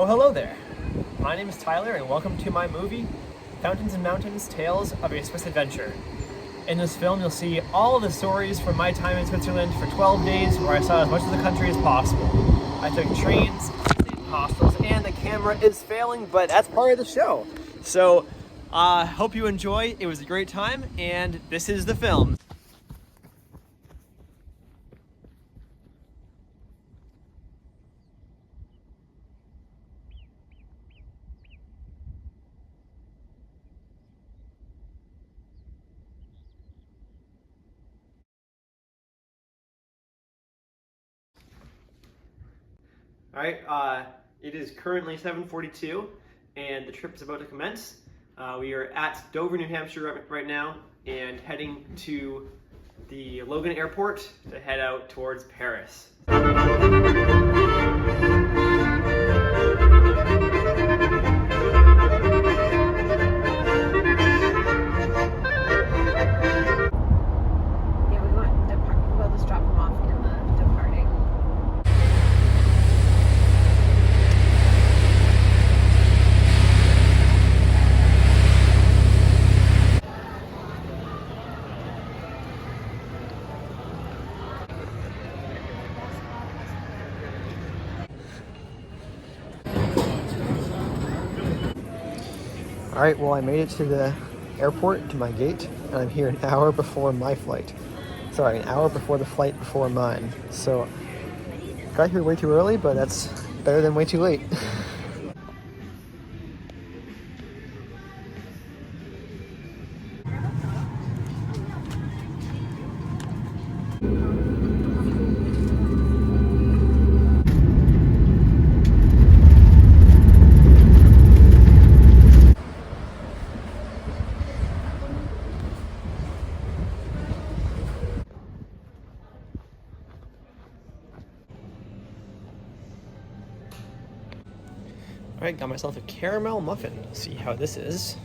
Oh, hello there. My name is Tyler, and welcome to my movie, Fountains and Mountains: Tales of a Swiss Adventure. In this film, you'll see all of the stories from my time in Switzerland for 12 days, where I saw as much of the country as possible. I took trains, stayed in hostels, and the camera is failing, but that's part of the show. So, hope you enjoy. It was a great time, and this is the film. All right, it is currently 7:42, and the trip is about to commence. We are at Dover, New Hampshire right now, and heading to the Logan Airport to head out towards Paris. All right, well, I made it to the airport, to my gate, and I'm here an hour before my flight. Sorry, an hour before the flight before mine. So, got here way too early, but that's better than way too late. All right, got myself a caramel muffin. Let's see how this is.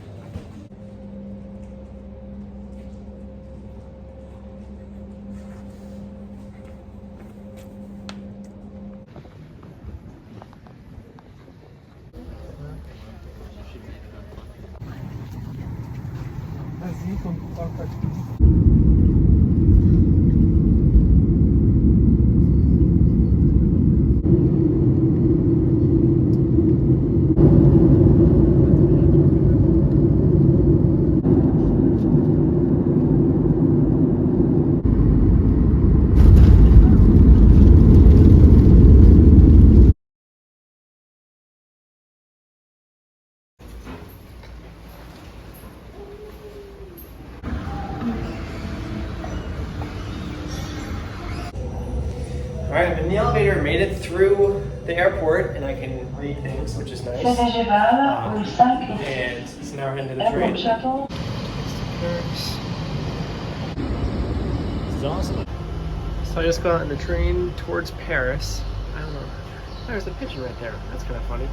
All right, I'm in the elevator, made it through the airport, and I can read things, which is nice. And so now we're heading to the train. This is awesome. So I just got on the train towards Paris. I don't know. There's the pigeon right there. That's kind of funny.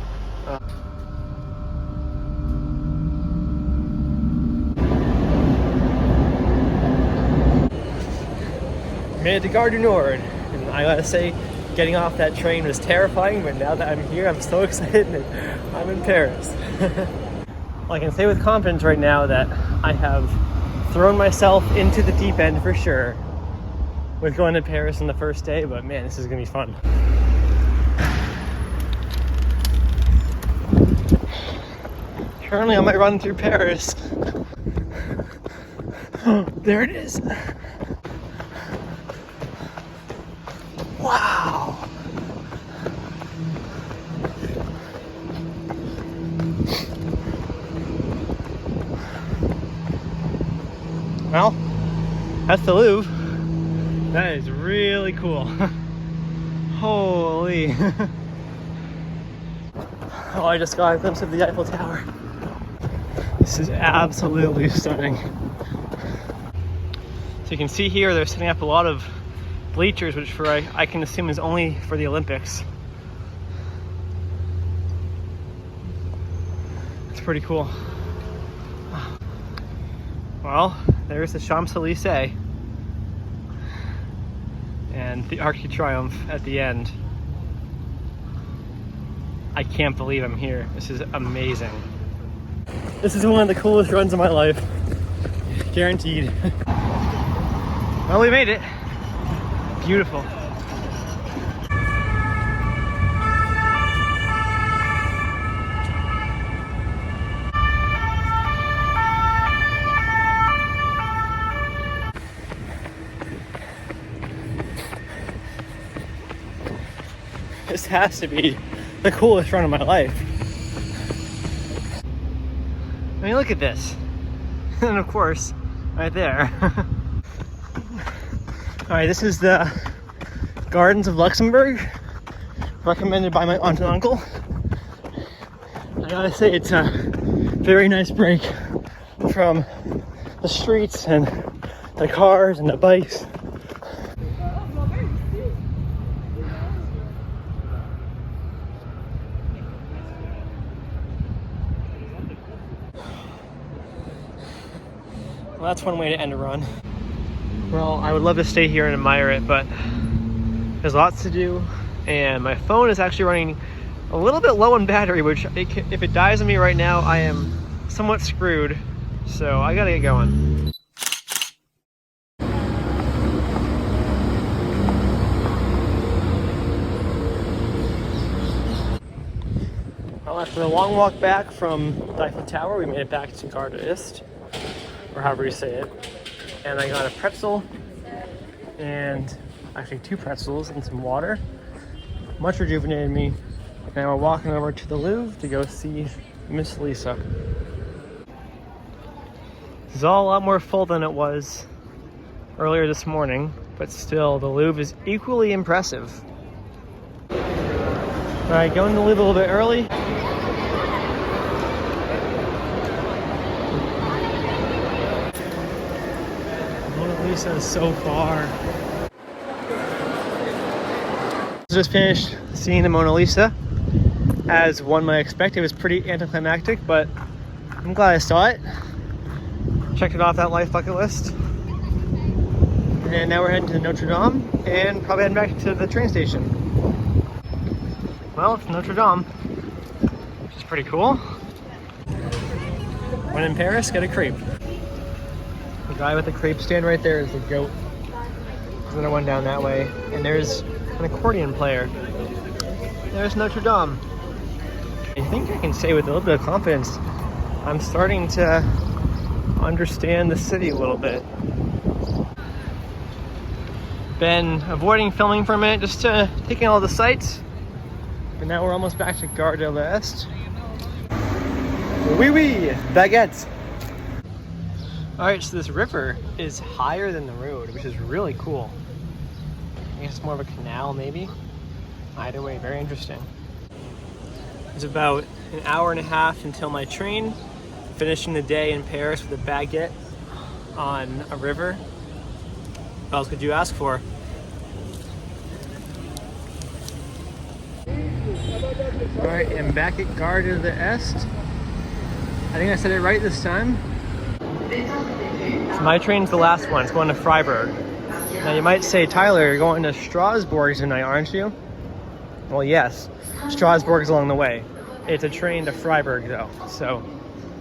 Made it to Gare du Nord. And I gotta say, getting off that train was terrifying, but now that I'm here, I'm so excited and I'm in Paris. Well, I can say with confidence right now that I have thrown myself into the deep end for sure with going to Paris on the first day, but man, this is gonna be fun. Currently on my run through Paris. There it is. Wow! Well, that's the Louvre. That is really cool. Holy. Oh, I just got a glimpse of the Eiffel Tower. This is absolutely stunning. So you can see here, they're setting up a lot of bleachers, which I can assume is only for the Olympics. It's pretty cool. Well, there's the Champs-Élysées and the Arc de Triomphe at the end. I can't believe I'm here. This is amazing. This is one of the coolest runs of my life. Guaranteed. Well, we made it. Beautiful. This has to be the coolest run of my life. I mean, look at this. And of course, right there. All right, this is the Gardens of Luxembourg, recommended by my aunt and uncle. I gotta say, it's a very nice break from the streets and the cars and the bikes. Well, that's one way to end a run. Well, I would love to stay here and admire it, but there's lots to do, and my phone is actually running a little bit low on battery, which if it dies on me right now, I am somewhat screwed, so I gotta get going. Well, after a long walk back from the Eiffel Tower, we made it back to Gare de Est, or however you say it. And I got a pretzel, and actually 2 pretzels and some water. Much rejuvenated me. And now we're walking over to the Louvre to go see Miss Lisa. This is all a lot more full than it was earlier this morning, but still, the Louvre is equally impressive. All right, going to the Louvre a little bit early. Mona Lisa is so far. Just finished seeing the Mona Lisa. As one might expect, it was pretty anticlimactic, but I'm glad I saw it. Checked it off that life bucket list. And now we're heading to Notre Dame and probably heading back to the train station. Well, it's Notre Dame, which is pretty cool. When in Paris, get a crepe. The guy with the crepe stand right there is the goat. There's another one down that way, and there's an accordion player. There's Notre Dame. I think I can say with a little bit of confidence, I'm starting to understand the city a little bit. Been avoiding filming for a minute, just taking all the sights. But now we're almost back to Gare de l'Est. Oui, oui, baguettes. All right, so this river is higher than the road, which is really cool. I guess it's more of a canal, maybe. Either way, very interesting. It's about an hour and a half until my train, finishing the day in Paris with a baguette on a river. What else could you ask for? All right, I'm back at Gare de l'Est. I think I said it right this time. So my train's the last one. It's going to Freiburg. Now you might say, Tyler, you're going to Strasbourg tonight, aren't you? Well, yes. Strasbourg's along the way. It's a train to Freiburg, though. So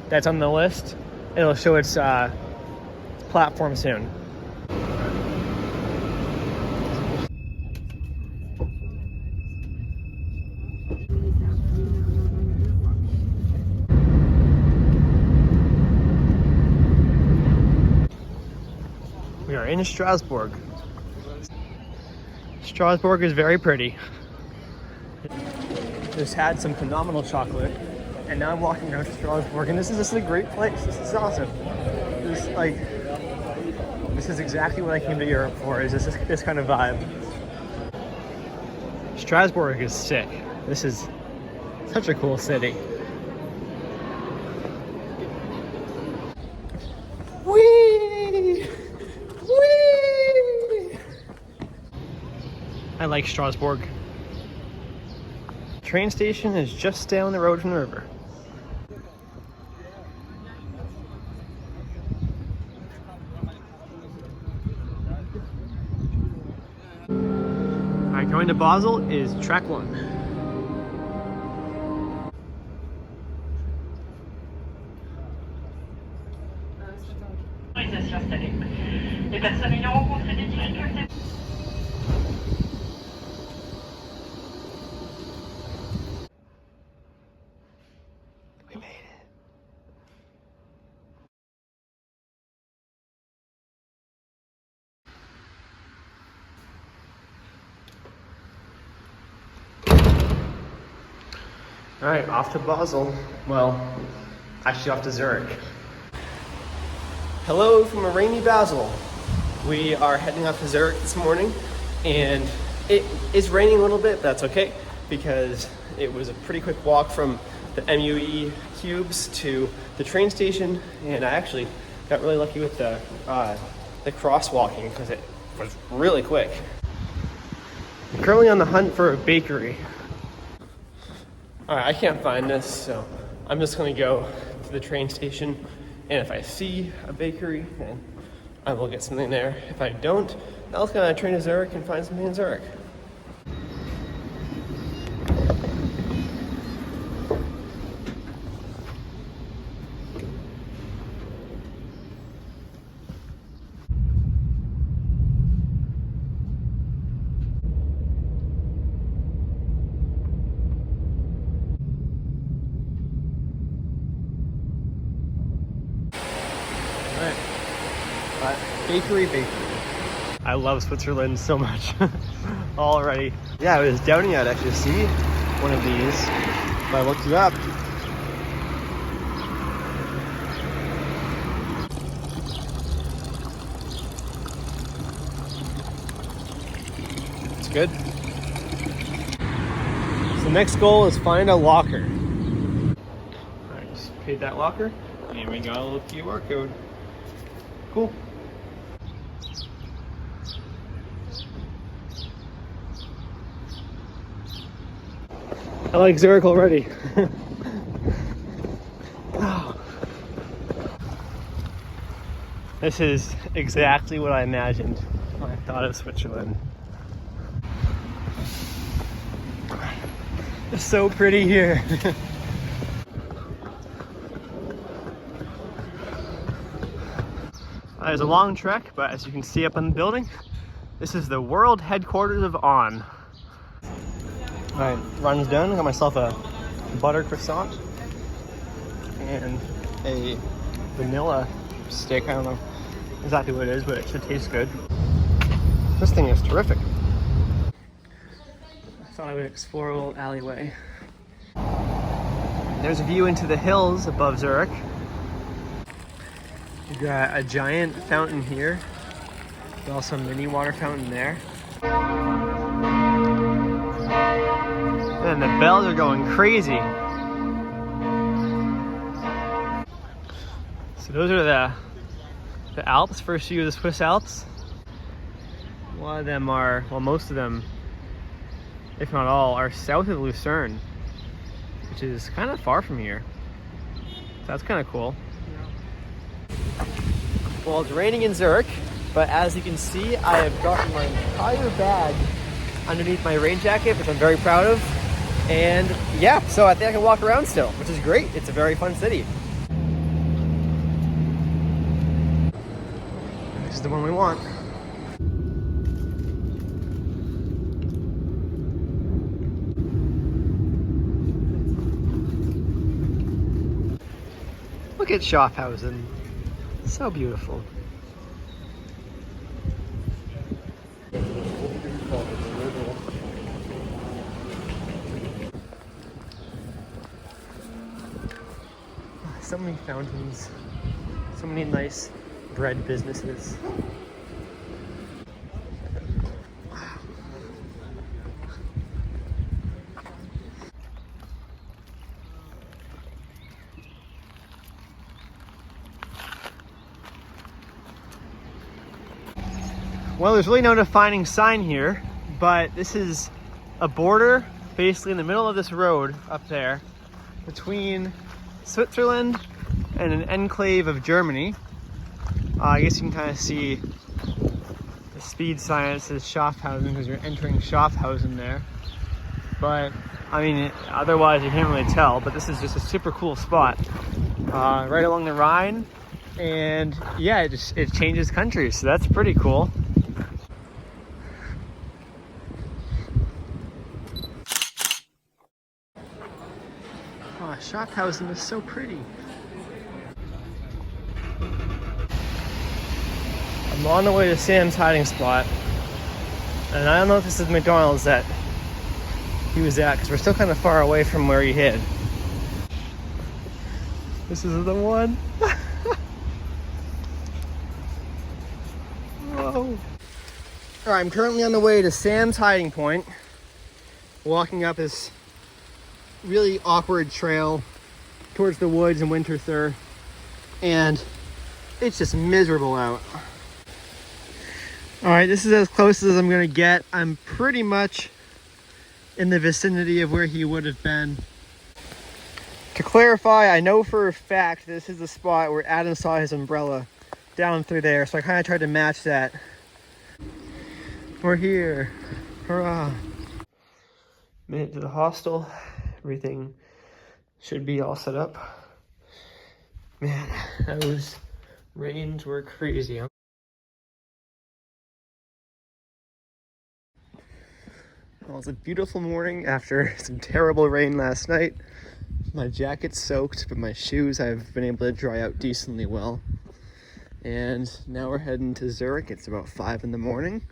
that's on the list. It'll show its platform soon. We are in Strasbourg. Strasbourg is very pretty. Just had some phenomenal chocolate, and now I'm walking around Strasbourg, and this is a great place. This is awesome. This is exactly what I came to Europe for. Is this kind of vibe? Strasbourg is sick. This is such a cool city. Whee! Whee! I like Strasbourg. Train station is just down the road from the river. Alright, going to Basel is track 1. autorisent à s'y installer. Les personnes ayant rencontré des difficultés. We made it. All right, off to Basel. Well, actually off to Zurich. Hello from a rainy Basel. We are heading off to Zurich this morning, and it is raining a little bit, but that's okay, because it was a pretty quick walk from the MUE cubes to the train station, and I actually got really lucky with the crosswalking because it was really quick. I'm currently on the hunt for a bakery. All right, I can't find this, so I'm just gonna go to the train station, and if I see a bakery, then I will get something there. If I don't, I'll just gonna train to Zurich and find something in Zurich. Bakery. I love Switzerland so much already. Yeah, I was doubting I'd actually see one of these, but I looked it up. It's good. So the next goal is find a locker. I just paid that locker, and we got a little QR code. Cool. I like Zurich already. Oh. This is exactly what I imagined when I thought of Switzerland. It's so pretty here. It's a long trek, but as you can see up on the building, this is the world headquarters of On. Alright, run's done. I got myself a butter croissant and a vanilla stick. I don't know exactly what it is, but it should taste good. This thing is terrific. I thought I would explore a little alleyway. There's a view into the hills above Zurich. We've got a giant fountain here. There's also a mini water fountain there. And the bells are going crazy. So those are the Alps, first view of the Swiss Alps. A lot of them are, well, most of them, if not all, are south of Lucerne, which is kind of far from here. So that's kind of cool. Well, it's raining in Zurich, but as you can see, I have gotten my entire bag underneath my rain jacket, which I'm very proud of. And yeah, so I think I can walk around still, which is great. It's a very fun city. This is the one we want. Look at Schaffhausen. So beautiful. So many fountains, so many nice bread businesses. Well, there's really no defining sign here, but this is a border basically in the middle of this road up there between Switzerland and an enclave of Germany. I guess you can kind of see the speed sign that says Schaffhausen because you're entering Schaffhausen there. But I mean, otherwise you can't really tell, but this is just a super cool spot. Right along the Rhine, And yeah, it changes countries, so that's pretty cool. Oh, shop housing is so pretty. I'm on the way to Sam's hiding spot, and I don't know if this is McDonald's that he was at, because we're still kind of far away from where he hid. This is the one. Whoa. All right, I'm currently on the way to Sam's hiding point, walking up this really awkward trail towards the woods in Winter Thur, and it's just miserable out. All right, this is as close as I'm gonna get. I'm pretty much in the vicinity of where he would have been. To clarify, I know for a fact this is the spot where Adam saw his umbrella down through there, so I kind of tried to match that. We're here. Hurrah. Made it to the hostel. Everything should be all set up. Man, those rains were crazy. Well, it's a beautiful morning after some terrible rain last night. My jacket's soaked, but my shoes I've been able to dry out decently well. And now we're heading to Zurich. It's about 5 in the morning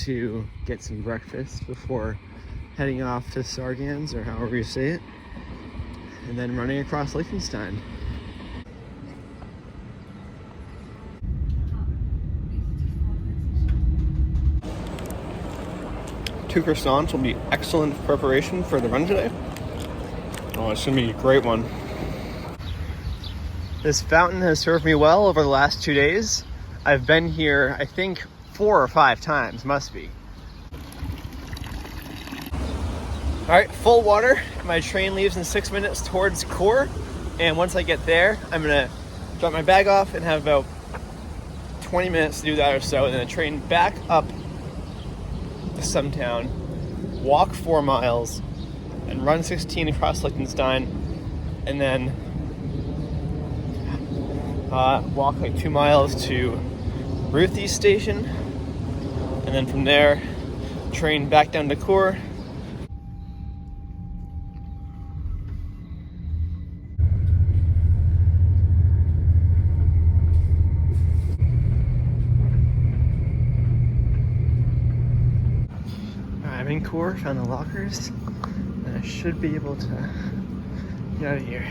to get some breakfast before heading off to Sargans, or however you say it, and then running across Liechtenstein. Two croissants will be excellent preparation for the run today. Oh, it's gonna be a great one. This fountain has served me well over the last 2 days. I've been here, I think, 4 or 5 times, must be. All right, full water. My train leaves in 6 minutes towards Chur, and once I get there, I'm gonna drop my bag off and have about 20 minutes to do that or so, and then a train back up some town, walk 4 miles, and run 16 across Liechtenstein, and then walk like 2 miles to Ruthie station, and then from there, train back down to Chur. I'm in Chur, found the lockers, and I should be able to get out of here.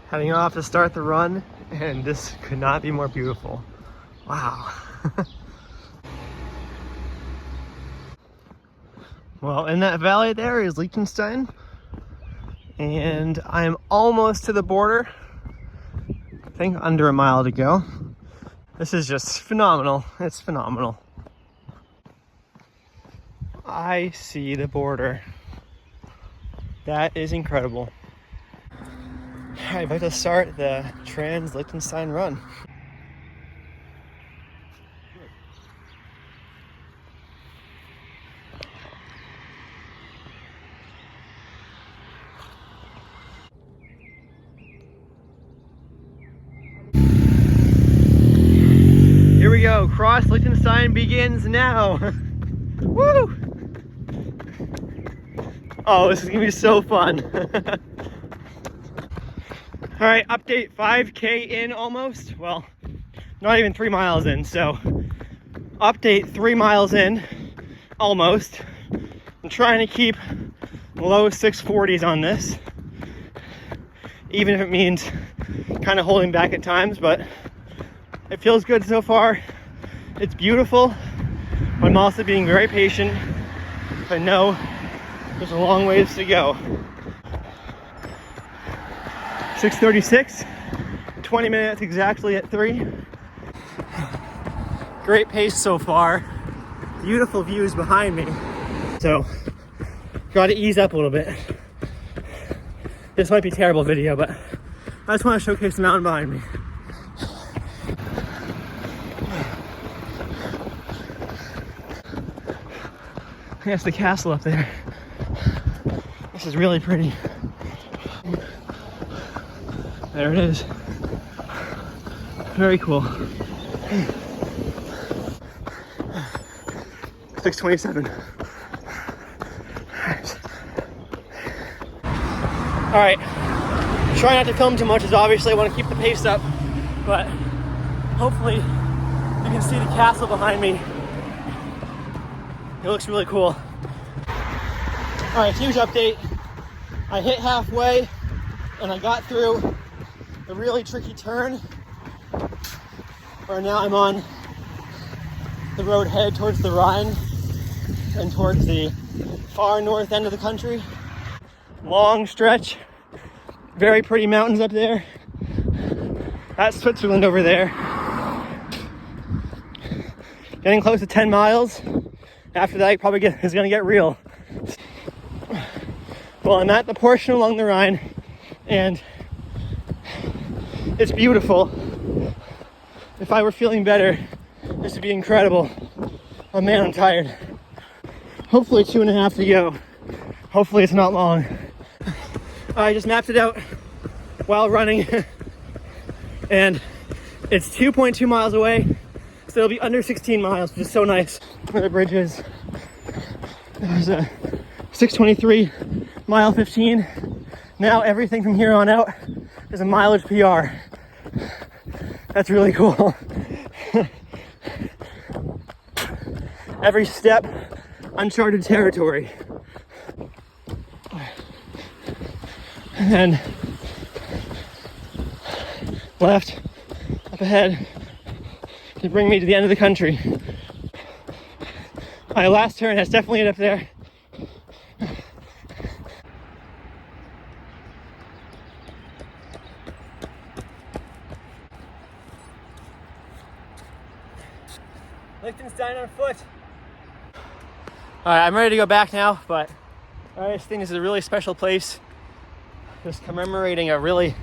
Heading off to start the run, and this could not be more beautiful. Wow. Well, in that valley there is Liechtenstein, and I'm almost to the border. I think under a mile to go. This is just phenomenal. It's phenomenal. I see the border. That is incredible. I'm about to start the Trans-Liechtenstein run. Here we go. Cross Liechtenstein begins now. Woo! Oh, this is gonna be so fun. All right, update, 5K in almost. Well, not even 3 miles in, so update, 3 miles in, almost. I'm trying to keep low 640s on this, even if it means kind of holding back at times, but it feels good so far. It's beautiful, but I'm also being very patient. I know there's a long ways to go. 6:36, 20 minutes exactly at 3. Great pace so far. Beautiful views behind me. So, gotta ease up a little bit. This might be a terrible video, but I just want to showcase the mountain behind me. That's the castle up there. This is really pretty. There it is. Very cool. 6:27. All right. Try not to film too much, as obviously I want to keep the pace up, but hopefully you can see the castle behind me. It looks really cool. All right, huge update. I hit halfway and I got through a really tricky turn where now I'm on the road headed towards the Rhine and towards the far north end of the country. Long stretch, very pretty mountains up there. That's Switzerland over there. Getting close to 10 miles. After that, it's gonna get real. Well, I'm at the portion along the Rhine, and it's beautiful. If I were feeling better, this would be incredible. Oh man, I'm tired. Hopefully 2.5 to go. Hopefully it's not long. I just mapped it out while running, and it's 2.2 miles away, so it'll be under 16 miles, which is so nice. Where the bridge is. There's a 6:23, mile 15. Now everything from here on out is a mileage PR. That's really cool. Every step, uncharted territory. And then left, up ahead, to bring me to the end of the country. My last turn has definitely ended up there. Liechtenstein on foot. All right, I'm ready to go back now, but I just think this is a really special place. Just commemorating a really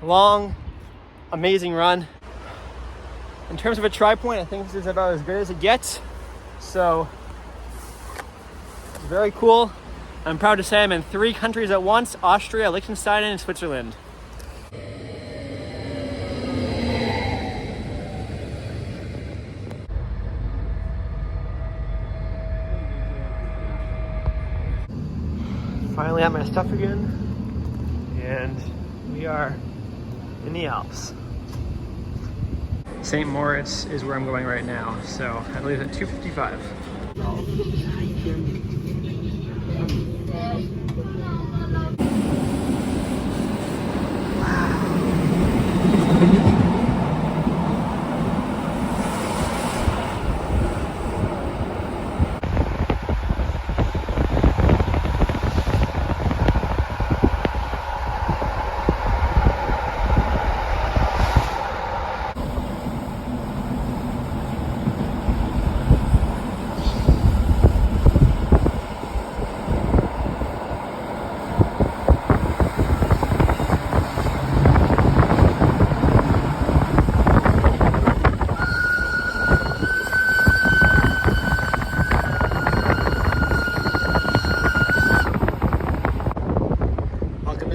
long, amazing run. In terms of a try point, I think this is about as good as it gets. So, it's very cool. I'm proud to say I'm in 3 countries at once: Austria, Liechtenstein, and Switzerland. Finally at my stuff again, and we are in the Alps. St. Moritz is where I'm going right now, so I believe at 2:55.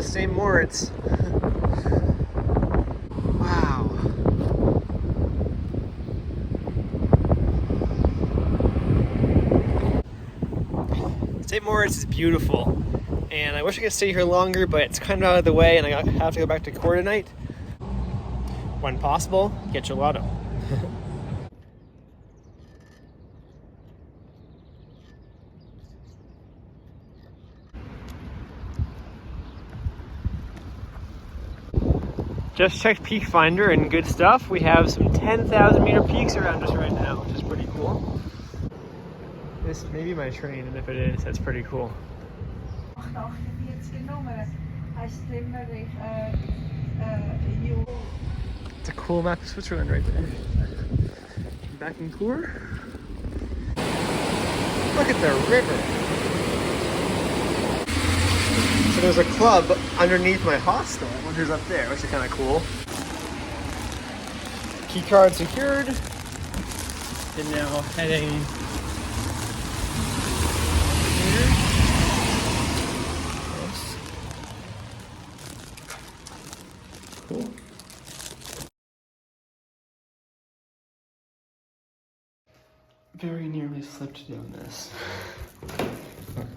St. Moritz. Wow. St. Moritz is beautiful, and I wish I could stay here longer, but it's kind of out of the way, and I have to go back to Coeur tonight. When possible, get your lotto. Just checked Peak Finder and good stuff. We have some 10,000 meter peaks around us right now, which is pretty cool. This may be my train, and if it is, that's pretty cool. It's a cool map of Switzerland right there. Back in Coeur. Look at the river. So there's a club underneath my hostel. I wonder who's up there, which is kind of cool. Key card secured. And now heading here. Yes. very nearly slipped down this.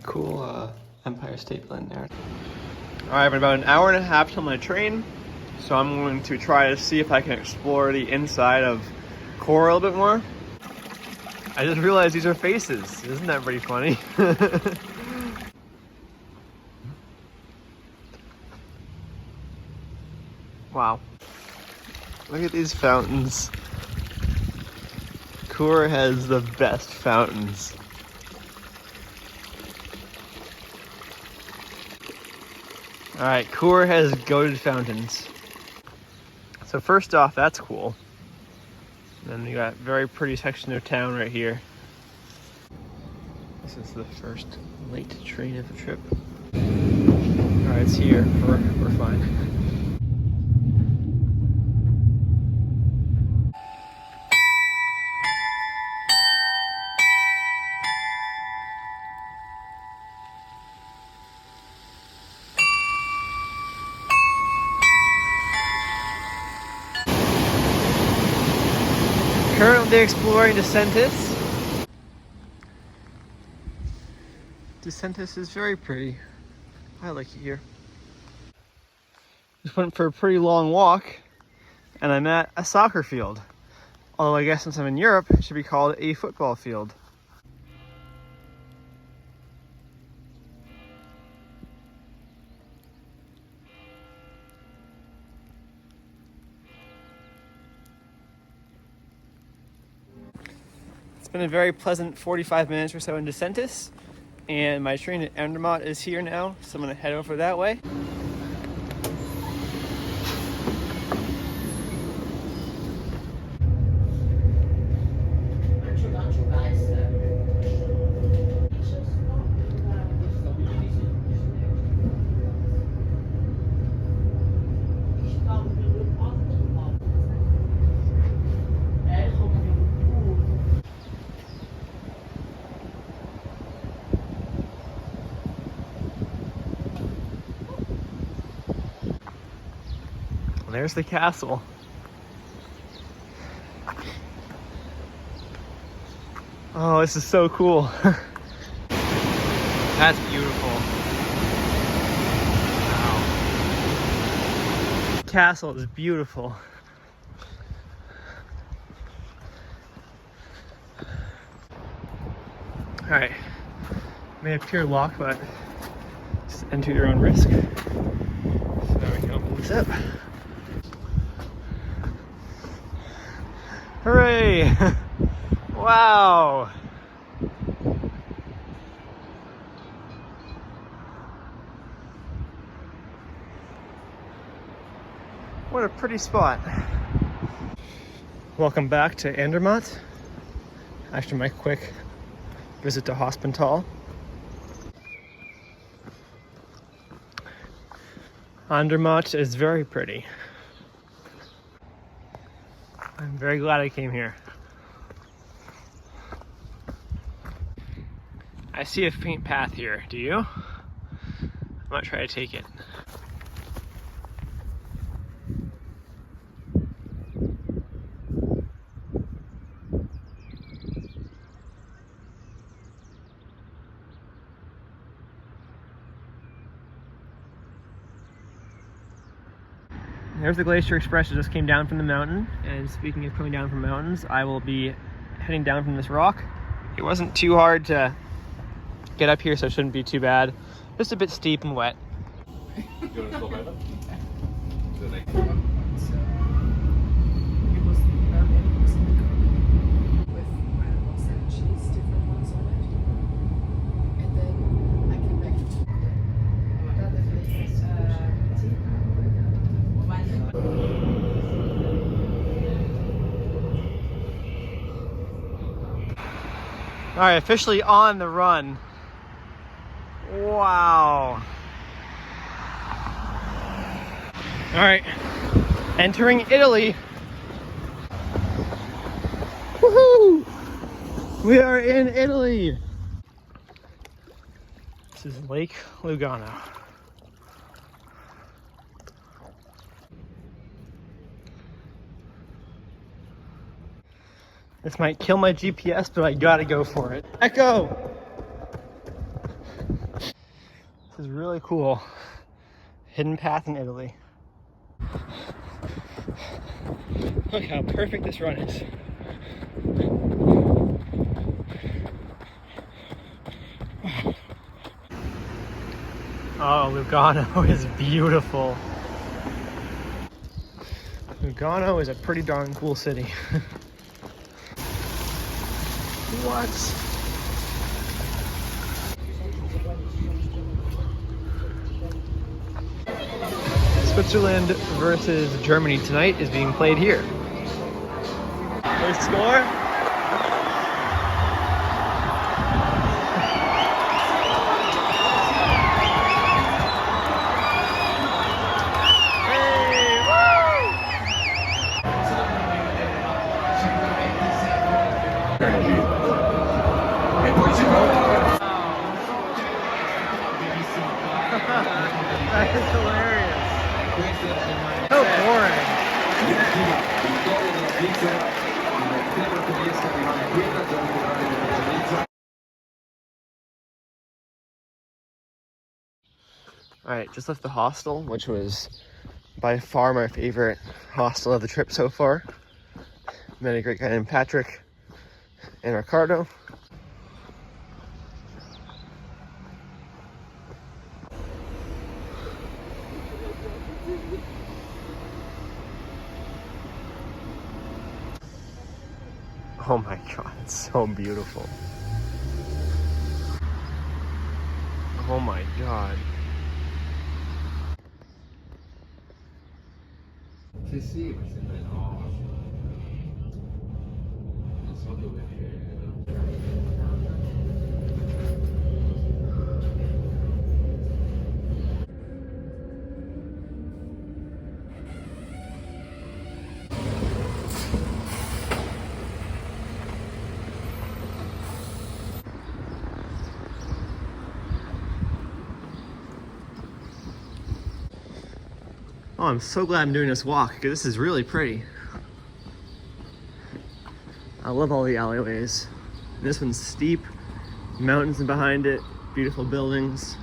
Cool Empire State Building there. All right, I've about an hour and a half till my train, so I'm going to try to see if I can explore the inside of Core a little bit more. I just realized these are faces. Isn't that pretty funny? Wow. Look at these fountains. Core has the best fountains. Alright, Core has goated fountains. So first off, that's cool. And then you got a very pretty section of town right here. This is the first late train of the trip. Alright, it's here. We're fine. Currently exploring DeSantis. DeSantis is very pretty. I like it here. Just went for a pretty long walk and I'm at a soccer field. Although I guess since I'm in Europe, it should be called a football field. It's been a very pleasant 45 minutes or so in DeSantis, and my train at Andermatt is here now, so I'm gonna head over that way. There's the castle. Oh, this is so cool. That's beautiful. Wow. Castle is beautiful. All right, may appear locked, but just enter your own risk. So there we go, open this up. Hooray! Wow! What a pretty spot. Welcome back to Andermatt after my quick visit to Hospital. Andermatt is very pretty. I'm very glad I came here. I see a faint path here, do you? I might try to take it. There's the Glacier Express that just came down from the mountain. And speaking of coming down from mountains, I will be heading down from this rock. It wasn't too hard to get up here, so it shouldn't be too bad. Just a bit steep and wet. You want to slow down? To the next All right, officially on the run. Wow. All right, entering Italy. Woohoo! We are in Italy. This is Lake Lugano. This might kill my GPS, but I gotta go for it. Echo! This is really cool. Hidden path in Italy. Look how perfect this run is. Oh, Lugano is beautiful. Lugano is a pretty darn cool city. What? Switzerland versus Germany tonight is being played here. First score? That is hilarious. So boring. Alright, just left the hostel, which was by far my favorite hostel of the trip so far. Met a great guy named Patrick and Ricardo. Oh my god, it's so beautiful. Oh my god. Sì, ma sembra enorme. Non so dove. Oh, I'm so glad I'm doing this walk because this is really pretty. I love all the alleyways. This one's steep, mountains behind it, beautiful buildings.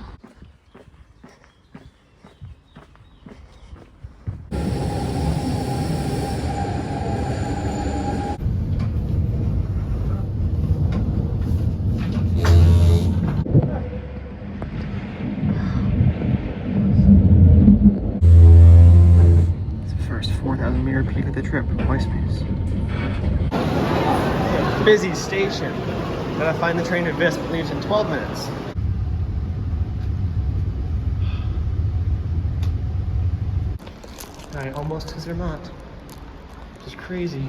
First 4,000 meter peak of the trip, MySpace. Busy station. Gotta find the train to Visp, it leaves in 12 minutes. Alright, almost to Zermatt. Just crazy.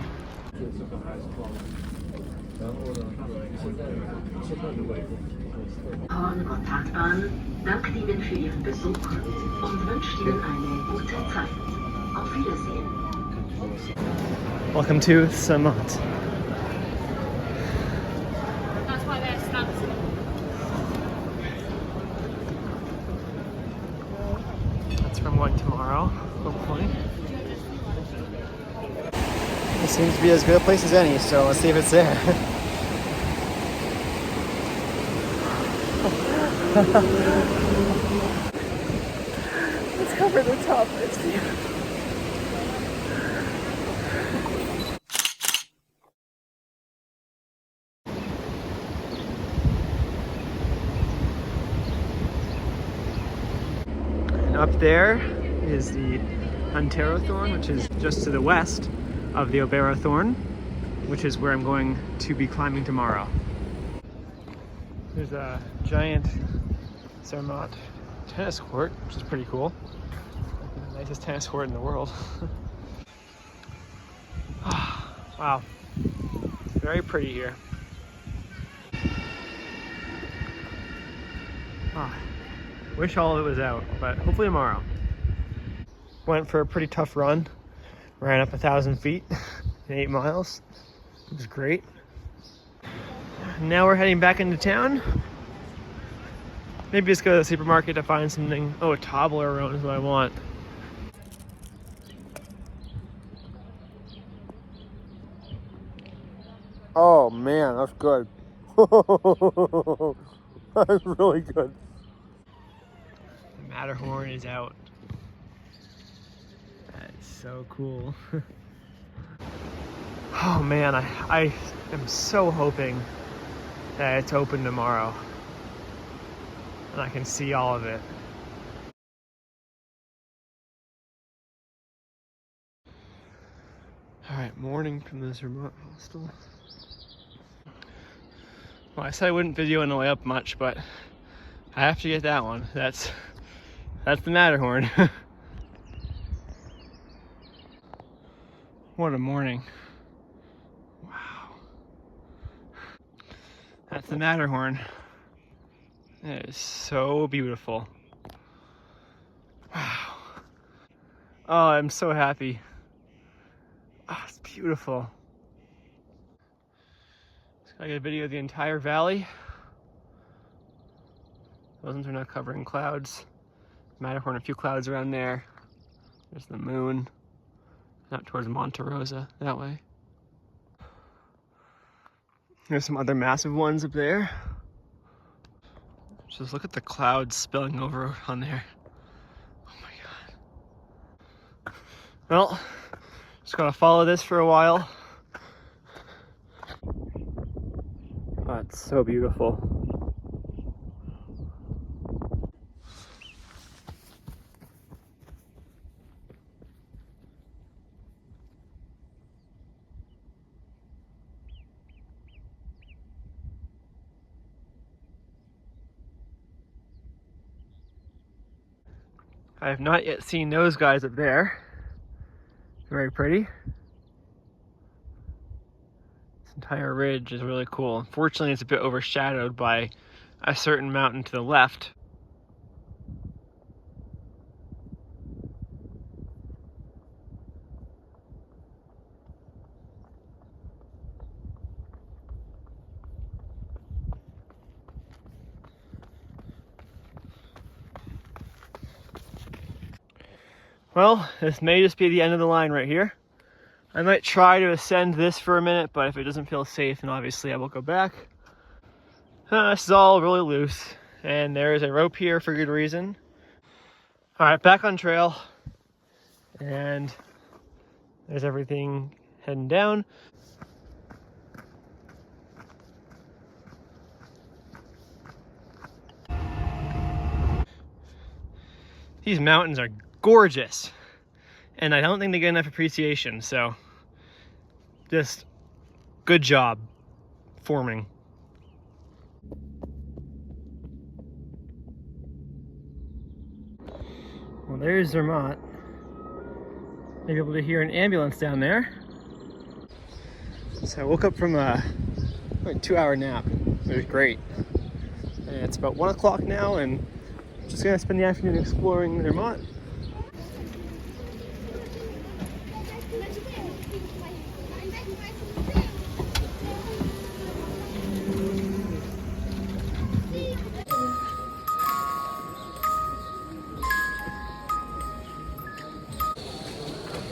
Horn Gotthardbahn dankt Ihnen für Ihren Besuch und wünscht Ihnen eine gute Zeit. Auf Wiedersehen. Welcome to Zermatt. That's why they're stamped. That's where I'm going tomorrow, hopefully. It seems to be as good a place as any, so let's see if it's there. Let's cover the top. Let's see. And up there is the Unterothorn, which is just to the west of the Oberethorn, which is where I'm going to be climbing tomorrow. There's a giant Zermatt tennis court, which is pretty cool. The nicest tennis court in the world. Wow, very pretty here. Wish all of it was out, but hopefully tomorrow. Went for a pretty tough run. Ran up 1,000 feet in 8 miles. It was great. Now we're heading back into town. Maybe just go to the supermarket to find something. Oh, a Toblerone is what I want. man, that's good. That's really good. The Matterhorn is out. That is so cool. Oh man, I am so hoping that it's open tomorrow and I can see all of it. Alright, morning from the Zermatt hostel. Well, I said I wouldn't video on the way up much, but I have to get that one. That's the Matterhorn. What a morning. Wow. That's the Matterhorn. It is so beautiful. Wow. Oh, I'm so happy. Oh, it's beautiful. I got a video of the entire valley. Those are now covering clouds. Matterhorn, a few clouds around there. There's the moon. Out towards Monte Rosa, that way. There's some other massive ones up there. Just look at the clouds spilling over on there. Oh my god. Well, just gotta follow this for a while. Oh, it's so beautiful. I have not yet seen those guys up there. Very pretty. This entire ridge is really cool. Unfortunately, it's a bit overshadowed by a certain mountain to the left. Well, this may just be the end of the line right here. I might try to ascend this for a minute, but if it doesn't feel safe, then obviously I will go back. This is all really loose, and there is a rope here for good reason. All right, back on trail, and there's everything heading down. These mountains are gorgeous, and I don't think they get enough appreciation, so just good job forming. Well, there's Zermatt. Maybe able to hear an ambulance down there. So I woke up from a 2-hour nap. It was great. And it's about 1 o'clock now, and I'm just gonna spend the afternoon exploring Zermatt.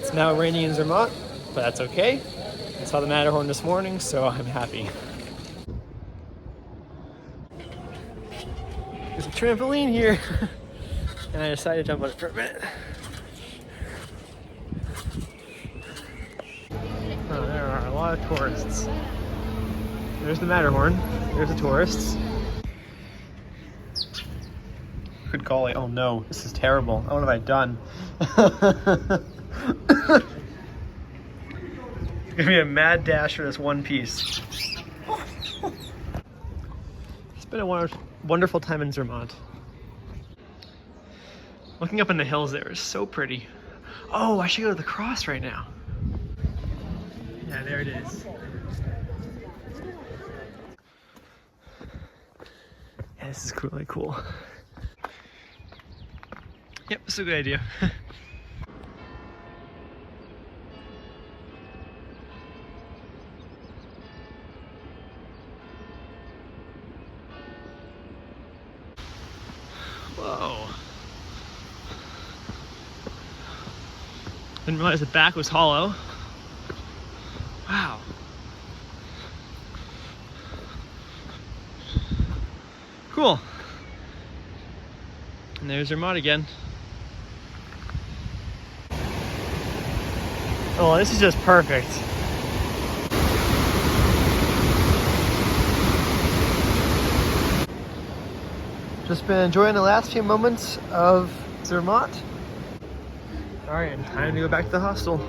It's now raining in Zermatt, but that's okay. I saw the Matterhorn this morning, so I'm happy. There's a trampoline here, and I decided to jump on it for a minute. Oh, there are a lot of tourists. There's the Matterhorn. There's the tourists. Good golly, oh no, this is terrible. What have I done? It's gonna be a mad dash for this one piece. It's been a wonderful time in Zermatt. Looking up in the hills there is so pretty. Oh, I should go to the cross right now. Yeah, there it is. Yeah, this is really cool. Yep, it's a good idea. Whoa. Didn't realize the back was hollow. Wow. Cool. And there's Zermatt again. Oh, this is just perfect. Just been enjoying the last few moments of Zermatt. All right, time to go back to the hostel.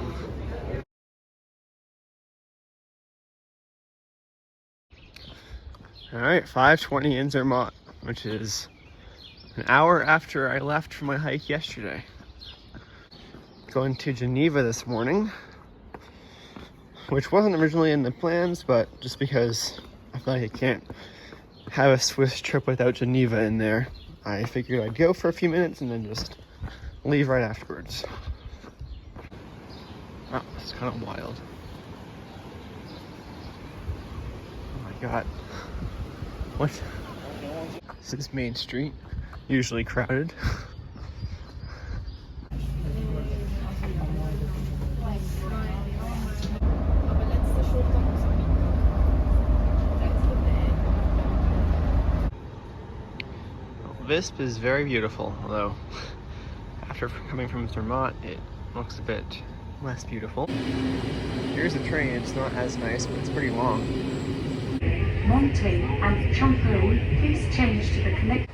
All right, 5:20 in Zermatt, which is an hour after I left for my hike yesterday. Going to Geneva this morning, which wasn't originally in the plans, but just because I feel like I can't have a Swiss trip without Geneva in there, I figured I'd go for a few minutes and then just leave right afterwards. Wow, it's kind of wild. Oh my god. What? This is Main Street, usually crowded. Visp is very beautiful, although after coming from Zermatt, it looks a bit less beautiful. Here's the train. It's not as nice, but it's pretty long. Monté and Champery, please change to the connect.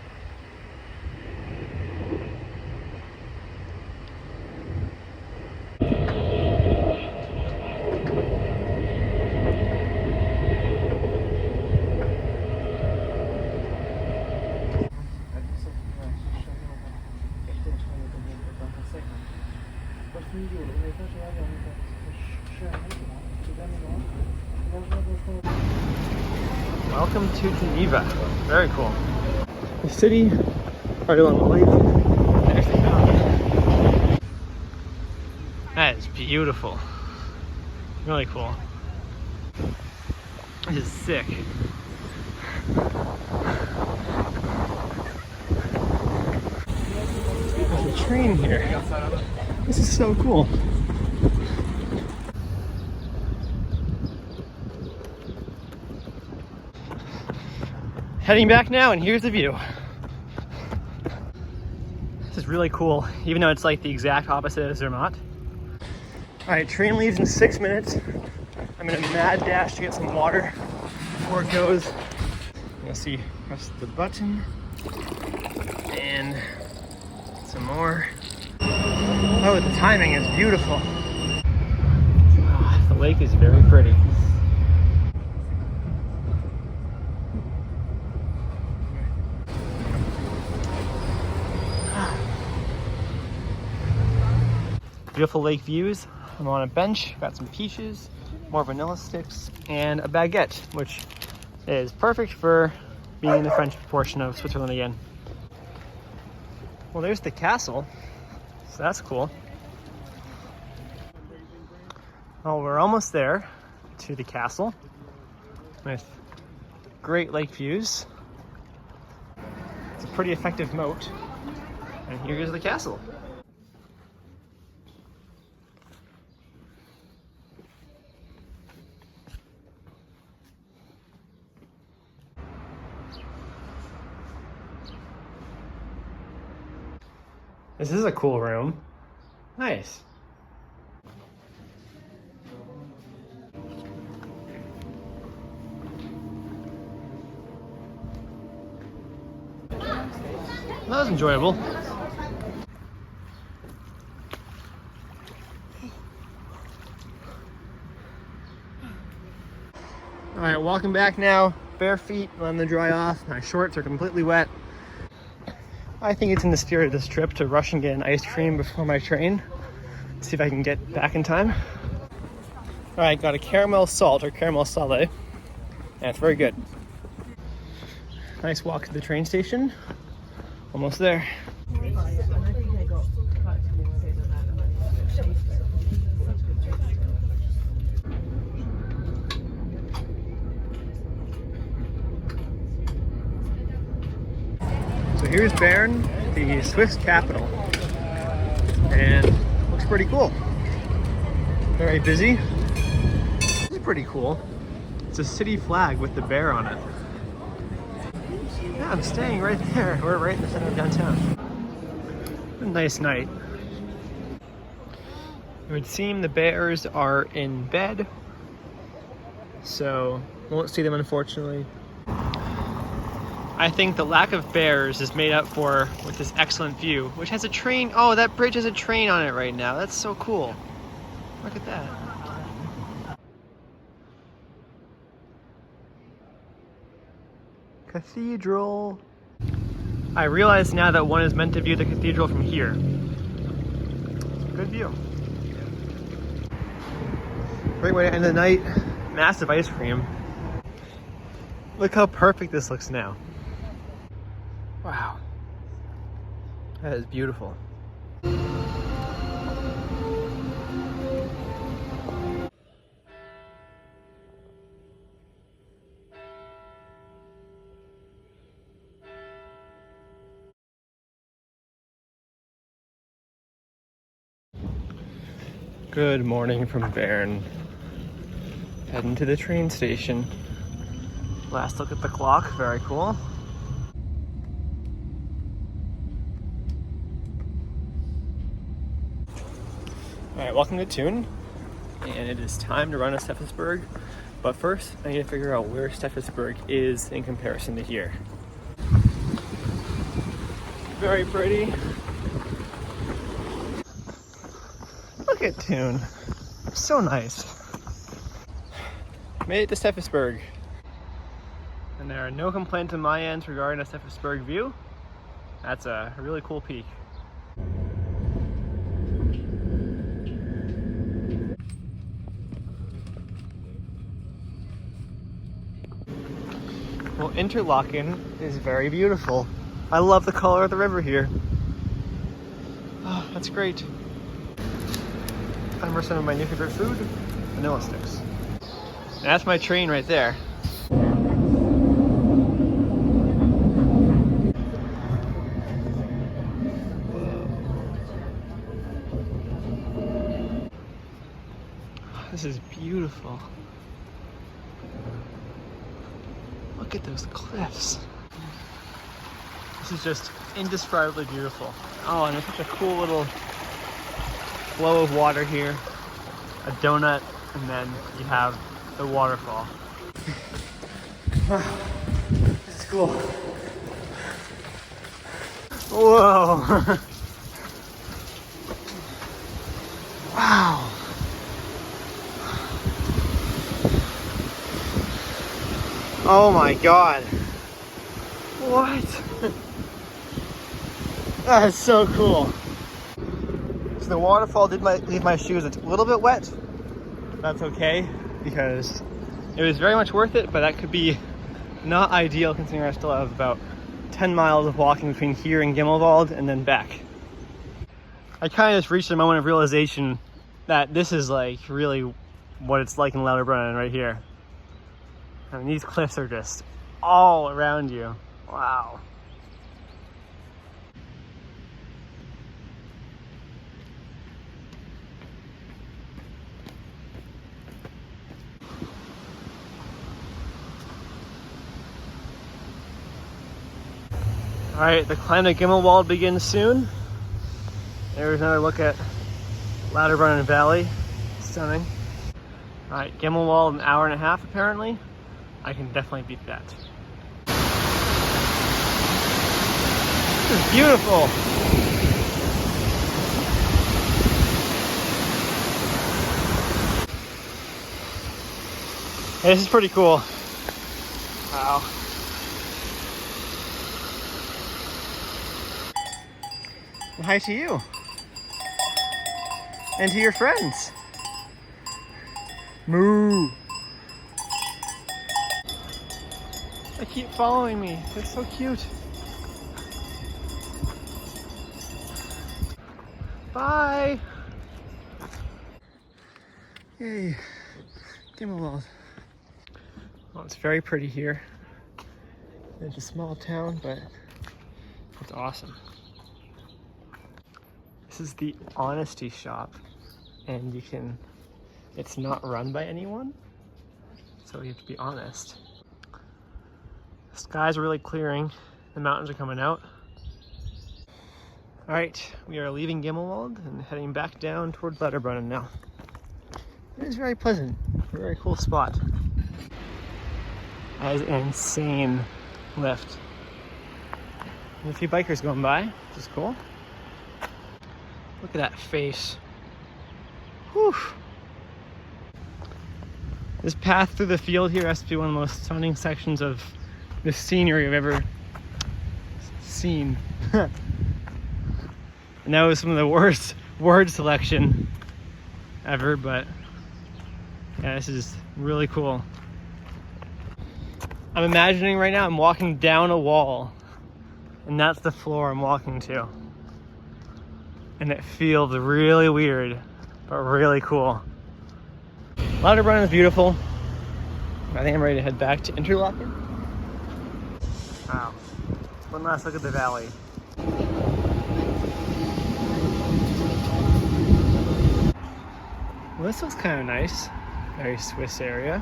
Welcome to Geneva. Very cool. The city, right along the lake. There's the mountain. That is beautiful. Really cool. This is sick. There's a train here. This is so cool. Heading back now, and here's the view. This is really cool, even though it's like the exact opposite of Zermatt. All right, train leaves in 6 minutes. I'm in a mad dash to get some water before it goes. You'll see, press the button, and some more. Oh, the timing is beautiful. The lake is very pretty. Beautiful lake views. I'm on a bench, got some peaches, more vanilla sticks, and a baguette, which is perfect for being in the French portion of Switzerland again. Well, there's the castle, so that's cool. Well, we're almost there to the castle with great lake views. It's a pretty effective moat, and here's the castle. This is a cool room. Nice. That was enjoyable. All right, walking back now. Bare feet, letting them dry off. My shorts are completely wet. I think it's in the spirit of this trip to rush and get an ice cream before my train. See if I can get back in time. All right, got a caramel salt or caramel salé, and it's very good. Nice walk to the train station. Almost there. So here's Bern, the Swiss capital, and looks pretty cool. Very busy. It's pretty cool. It's a city flag with the bear on it. Yeah, I'm staying right there. We're right in the center of downtown. A nice night. It would seem the bears are in bed, so won't see them unfortunately. I think the lack of bears is made up for with this excellent view, which has a train. Oh, that bridge has a train on it right now. That's so cool. Look at that. Cathedral. I realize now that one is meant to view the cathedral from here. Good view. Great way to end the night. Massive ice cream. Look how perfect this looks now. Wow. That is beautiful. Good morning from Bern. Heading to the train station. Last look at the clock, very cool. Alright, welcome to Thun, and it is time to run to Steffensburg. But first, I need to figure out where Steffensburg is in comparison to here. Very pretty. Look at Thun. So nice. Made it to Steffensburg. And there are no complaints on my end regarding the Steffensburg view. That's a really cool peak. Well, Interlaken is very beautiful. I love the color of the river here. Oh, that's great. Time for some of my new favorite food, vanilla sticks. And that's my train right there. This is beautiful. Look at those cliffs. This is just indescribably beautiful. Oh, and there's such a cool little flow of water here. A donut, and then you have the waterfall. Wow, this is cool. Whoa. Wow. Oh my god. What? That is so cool. So the waterfall did leave my shoes a little bit wet. That's okay, because it was very much worth it, but that could be not ideal considering I still have about 10 miles of walking between here and Gimmelwald and then back. I kind of just reached a moment of realization that this is like really what it's like in Lauterbrunnen right here. I mean, these cliffs are just all around you. Wow. All right, the climb to Gimmelwald begins soon. There's another look at Lauterbrunnen Valley. Stunning. All right, Gimmelwald, an hour and a half apparently. I can definitely beat that. This is beautiful. Hey, this is pretty cool. Wow. Well, hi to you. And to your friends. Moo. They keep following me. They're so cute. Bye. Yay. Gimmelwald. Well, it's very pretty here. It's a small town, but it's awesome. This is the Honesty Shop, and it's not run by anyone, so you have to be honest. Skies are really clearing. The mountains are coming out. All right, we are leaving Gimmelwald and heading back down towards Lauterbrunnen now. It is very pleasant, a very cool spot. That is an insane lift. There's a few bikers going by, which is cool. Look at that face. Whew. This path through the field here has to be one of the most stunning sections of the scenery I've ever seen. And that was some of the worst word selection ever, but yeah, this is really cool. I'm imagining right now I'm walking down a wall, and that's the floor I'm walking to. And it feels really weird, but really cool. Lauterbrunnen is beautiful. I think I'm ready to head back to Interlaken. Wow. One last look at the valley. Well, this looks kind of nice. Very Swiss area.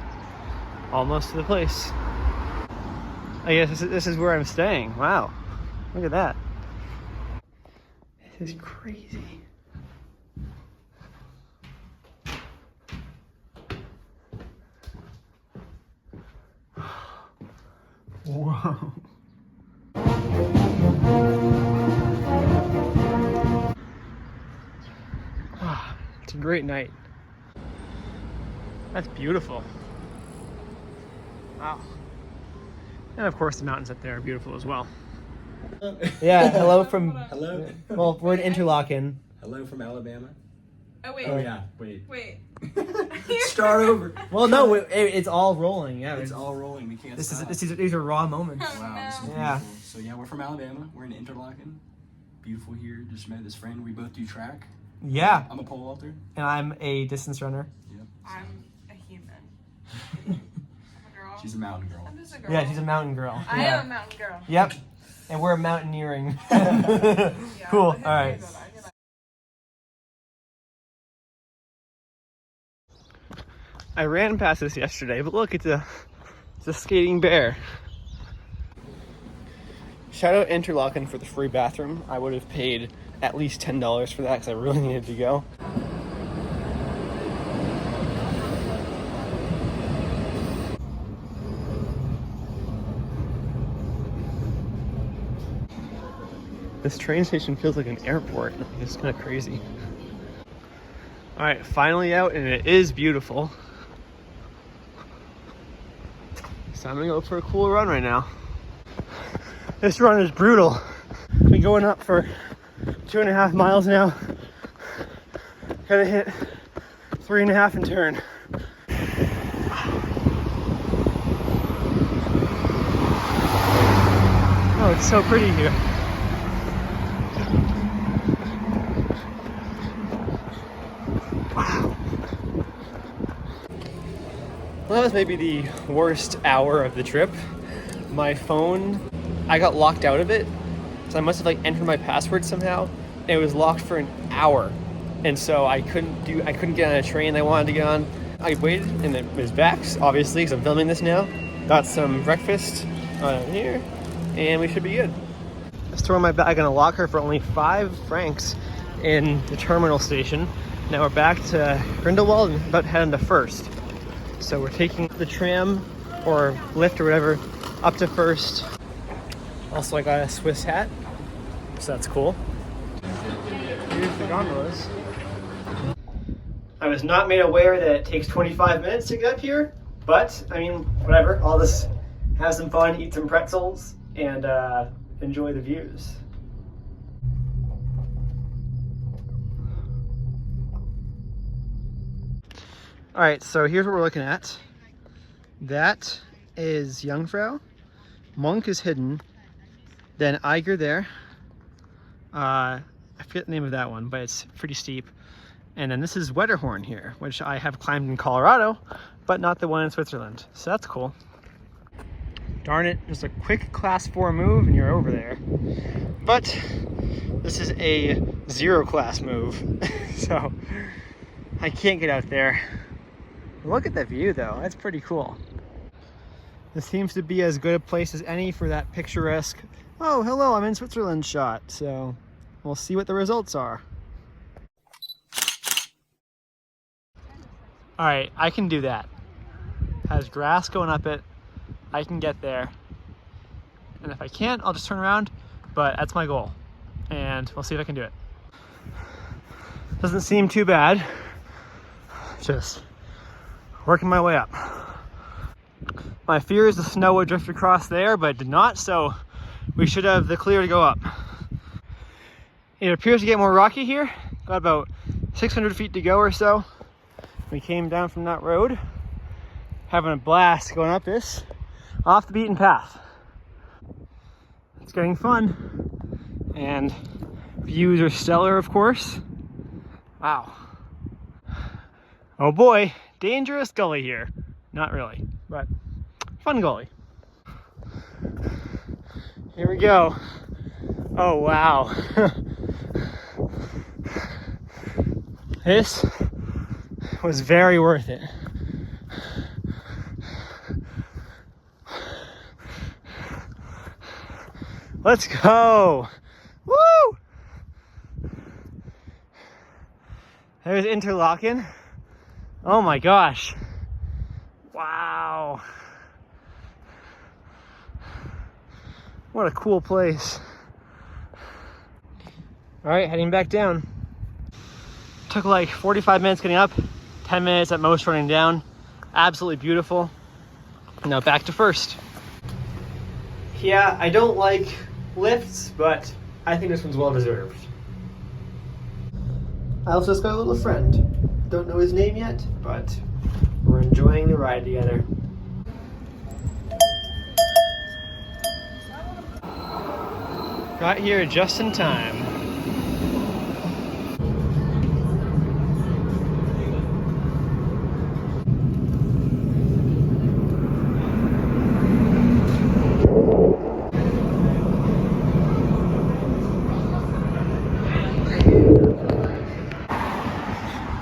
Almost to the place. I guess this is where I'm staying. Wow. Look at that. This is crazy. Whoa. It's a great night. That's beautiful. Wow. And of course the mountains up there are beautiful as well. Yeah, hello from... Hello? Well, we're in Interlaken. Hello from Alabama. Oh wait. Oh yeah, wait. Wait. Start over. Well, no, it's all rolling. Yeah, It's all rolling. We can't stop. these are raw moments. Wow, this is Yeah. beautiful. So yeah, we're from Alabama. We're in Interlaken. Beautiful here. Just met this friend. We both do track. Yeah, I'm a pole vaulter. and I'm a distance runner. Yep. I'm a human. I'm a girl. She's a mountain girl. I'm just a girl. Yeah, she's a mountain girl. I Yeah. am a mountain girl. Yep, and we're mountaineering. Yeah, Cool. I can All right. say that. I can- I ran past this yesterday, but look, it's a skating bear. Shout out Interlaken for the free bathroom. I would have paid at least $10 for that because I really needed to go. This train station feels like an airport. It's kind of crazy. All right, finally out, and it is beautiful. So I'm gonna go for a cool run right now. This run is brutal. Been going up for 2.5 miles now. Gotta hit 3.5 and turn. Oh, it's so pretty here. Wow. Well, that was maybe the worst hour of the trip. My phone, I got locked out of it, so I must have entered my password somehow. It was locked for an hour, and so I couldn't get on a train I wanted to get on. I waited, and it was back, obviously, because I'm filming this now. Got some breakfast here, and we should be good. I stored my bag in a locker for only 5 francs in the terminal station. Now we're back to Grindelwald and about to head into First. So we're taking the tram or lift or whatever up to First. Also, I got a Swiss hat, so that's cool. Here's the gondolas. I was not made aware that it takes 25 minutes to get up here, but I mean, whatever. I'll just have some fun, eat some pretzels, and enjoy the views. All right, so here's what we're looking at. That is Jungfrau. Monk is hidden. Then Eiger there. I forget the name of that one, but it's pretty steep. And then this is Wetterhorn here, which I have climbed in Colorado, but not the one in Switzerland. So that's cool. Darn it, just a quick class 4 move and you're over there. But this is a 0 class move, so I can't get out there. Look at the view though, that's pretty cool. This seems to be as good a place as any for that picturesque, oh, hello, I'm in Switzerland shot. So we'll see what the results are. All right, I can do that. Has grass going up it. I can get there. And if I can't, I'll just turn around, but that's my goal. And we'll see if I can do it. Doesn't seem too bad. Just working my way up. My fear is the snow would drift across there, but it did not, so we should have the clear to go up. It appears to get more rocky here. Got about 600 feet to go or so. We came down from that road, having a blast going up this, off the beaten path. It's getting fun, and views are stellar, of course. Wow. Oh boy, dangerous gully here. Not really, but fun gully. Here we go. Oh wow. This was very worth it. Let's go. Woo! There's Interlaken. Oh my gosh. Wow. What a cool place. All right, heading back down. Took like 45 minutes getting up, 10 minutes at most running down. Absolutely beautiful. Now back to first. Yeah, I don't like lifts, but I think this one's well deserved. I also just got a little friend. Don't know his name yet, but we're enjoying the ride together. Got here just in time.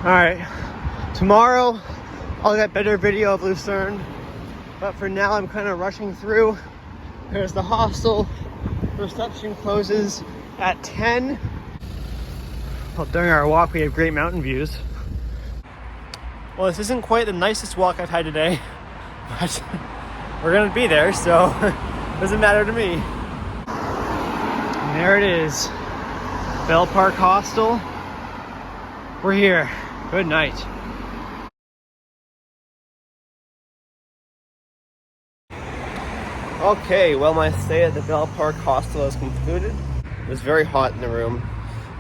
Alright, tomorrow I'll get better video of Lucerne, but for now I'm kind of rushing through. There's the hostel. Reception closes at 10. Well, during our walk we have great mountain views. Well, this isn't quite the nicest walk I've had today, but we're gonna be there, so it doesn't matter to me. And there it is, Bell Park Hostel. We're here. Good night. Okay, well, my stay at the Bell Park Hostel is concluded. It was very hot in the room,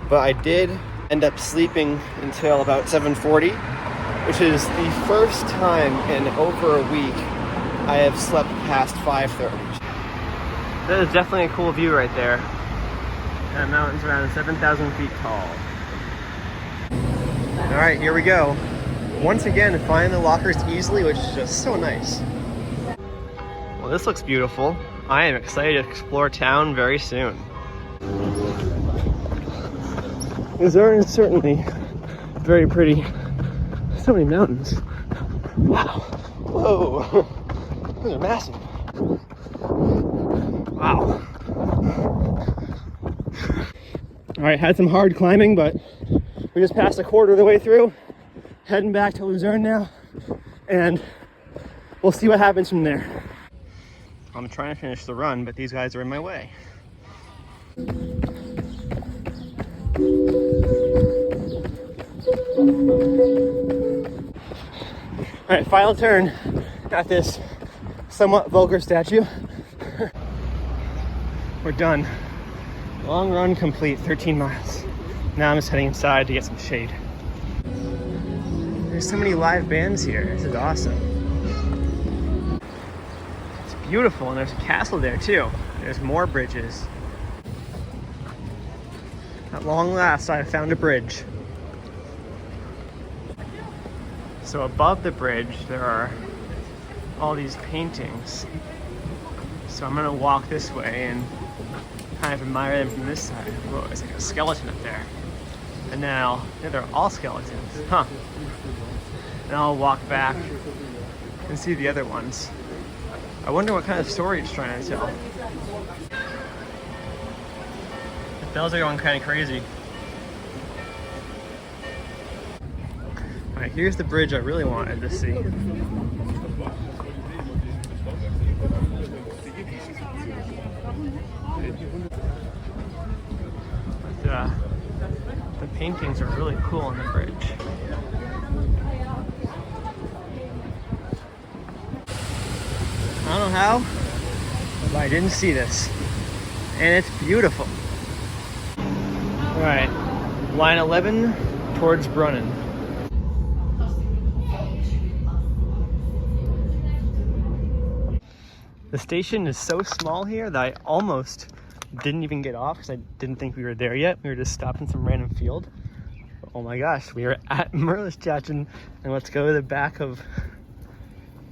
but I did end up sleeping until about 7:40, which is the first time in over a week I have slept past 5:30. That is definitely a cool view right there. That mountain's around 7,000 feet tall. All right, here we go. Once again, finding the lockers easily, which is just so nice. Well, this looks beautiful. I am excited to explore town very soon. Lucerne is certainly very pretty. So many mountains. Wow. Whoa. Those are massive. Wow. All right, had some hard climbing, but we just passed a quarter of the way through. Heading back to Lucerne now, and we'll see what happens from there. I'm trying to finish the run, but these guys are in my way. All right, final turn at this somewhat vulgar statue. We're done. Long run complete, 13 miles. Now I'm just heading inside to get some shade. There's so many live bands here. This is awesome. It's beautiful, and there's a castle there too. There's more bridges. At long last, I found a bridge. So above the bridge, there are all these paintings. So I'm gonna walk this way and kind of admire them from this side. Whoa, there's like a skeleton up there. And now, yeah, they're all skeletons, huh? And I'll walk back and see the other ones. I wonder what kind of story it's trying to tell. The bells are going kind of crazy. Alright, here's the bridge I really wanted to see. But, the paintings are really cool on the bridge. I don't know how, but I didn't see this. And it's beautiful. Alright, line 11 towards Brunnen. The station is so small here that I almost didn't even get off because I didn't think we were there yet. We were just stopping some random field. Oh my gosh, we are at Merlischachen, and let's go to the back of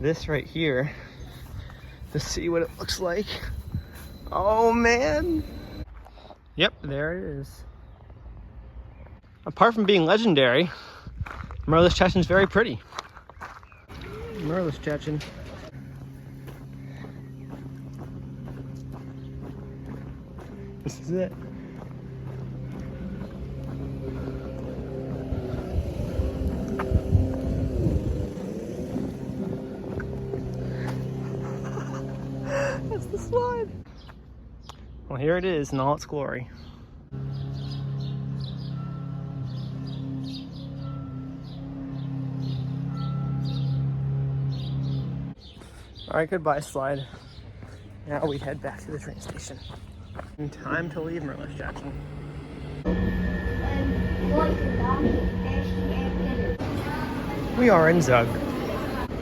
this right here to see what it looks like. Oh man! Yep, there it is. Apart from being legendary, Merlischachen is very pretty. Merlischachen. This is it. That's the slide. Well, here it is in all its glory. All right, goodbye slide. Now we head back to the train station. Time to leave Merlischachen. We are in Zug.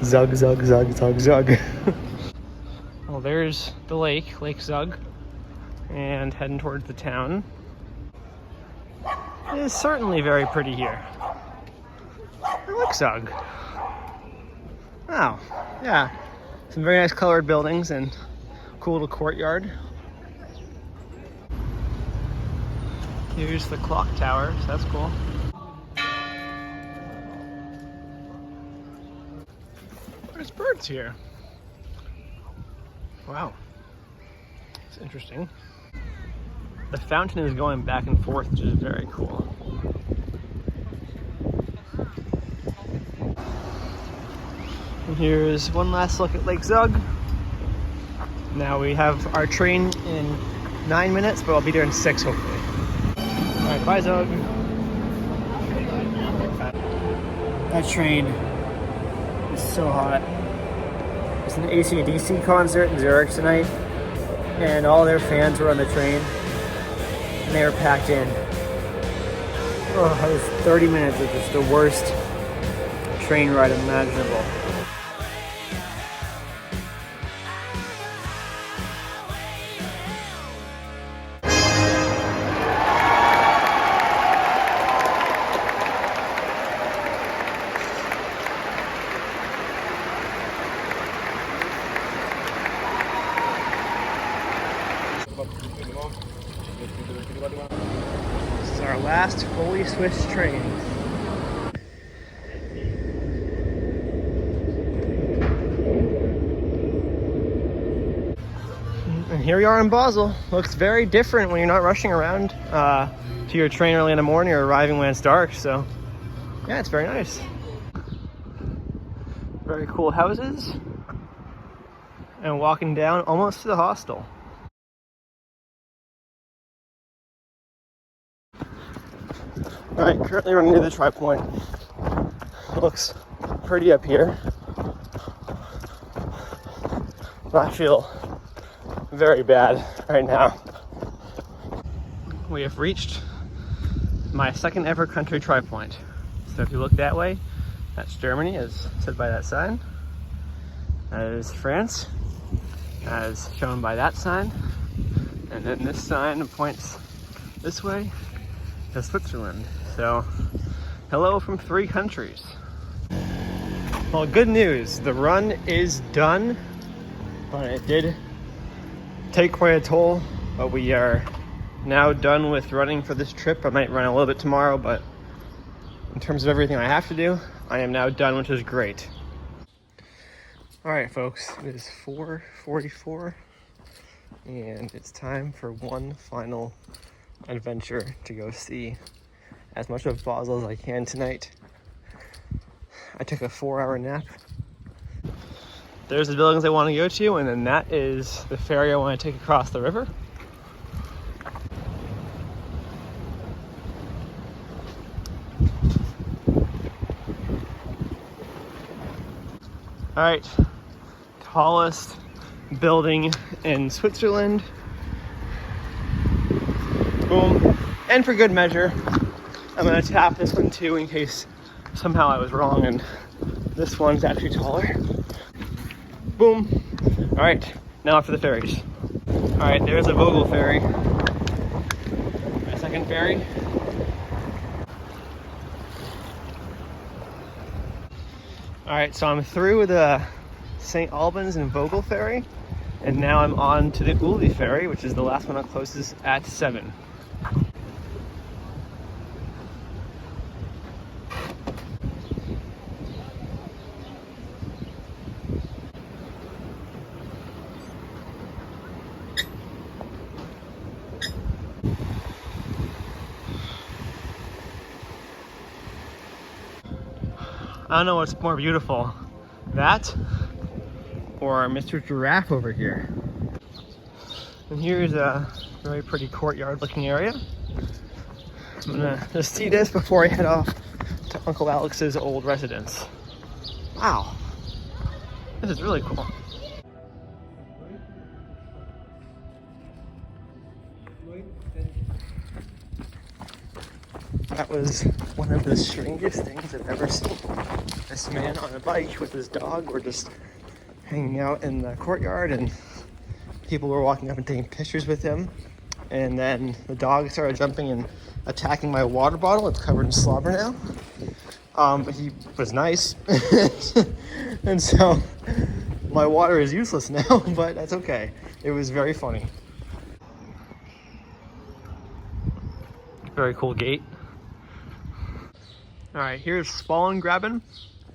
Zug, Zug, Zug, Zug, Zug. Well, there's the lake, Lake Zug, and heading towards the town. It is certainly very pretty here. Lake Zug. Wow, yeah. Some very nice colored buildings and cool little courtyard. Here's the clock tower, so that's cool. There's birds here. Wow. It's interesting. The fountain is going back and forth, which is very cool. And here's one last look at Lake Zug. Now we have our train in 9 minutes, but I'll be there in 6 hopefully. Alright, bye Zug. That train is so hot. It's an AC/DC concert in Zurich tonight, and all their fans were on the train, and they were packed in. Oh, it was 30 minutes of just the worst train ride imaginable. This is our last fully Swiss train. And here we are in Basel. Looks very different when you're not rushing around to your train early in the morning or arriving when it's dark. So yeah, it's very nice. Very cool houses. And walking down almost to the hostel. Alright, currently running near the Tri-Point. Looks pretty up here. I feel very bad right now. We have reached my second ever country Tri-Point. So if you look that way, that's Germany, as said by that sign. That is France, as shown by that sign. And then this sign points this way to Switzerland. So, hello from 3 countries. Well, good news, the run is done, but it did take quite a toll, but we are now done with running for this trip. I might run a little bit tomorrow, but in terms of everything I have to do, I am now done, which is great. All right, folks, it is 4:44, and it's time for one final adventure to go see as much of Basel as I can tonight. I took a 4-hour nap. There's the buildings I want to go to, and then that is the ferry I want to take across the river. All right, tallest building in Switzerland. Boom. And for good measure, I'm gonna tap this one too in case somehow I was wrong and this one's actually taller. Boom. All right, now for the ferries. All right, there's a Vogel ferry. My second ferry. All right, so I'm through the St. Albans and Vogel ferry, and now I'm on to the Uli ferry, which is the last one that closes at 7. I don't know what's more beautiful, that or Mr. Giraffe over here. And here's a very pretty courtyard looking area. I'm gonna just see this before I head off to Uncle Alex's old residence. Wow, this is really cool. That was one of the strangest things I've ever seen. This man on a bike with his dog were just hanging out in the courtyard, and people were walking up and taking pictures with him. And then the dog started jumping and attacking my water bottle. It's covered in slobber now. But he was nice. And so my water is useless now, but that's okay. It was very funny. Very cool gate. All right, here's Spallengraben.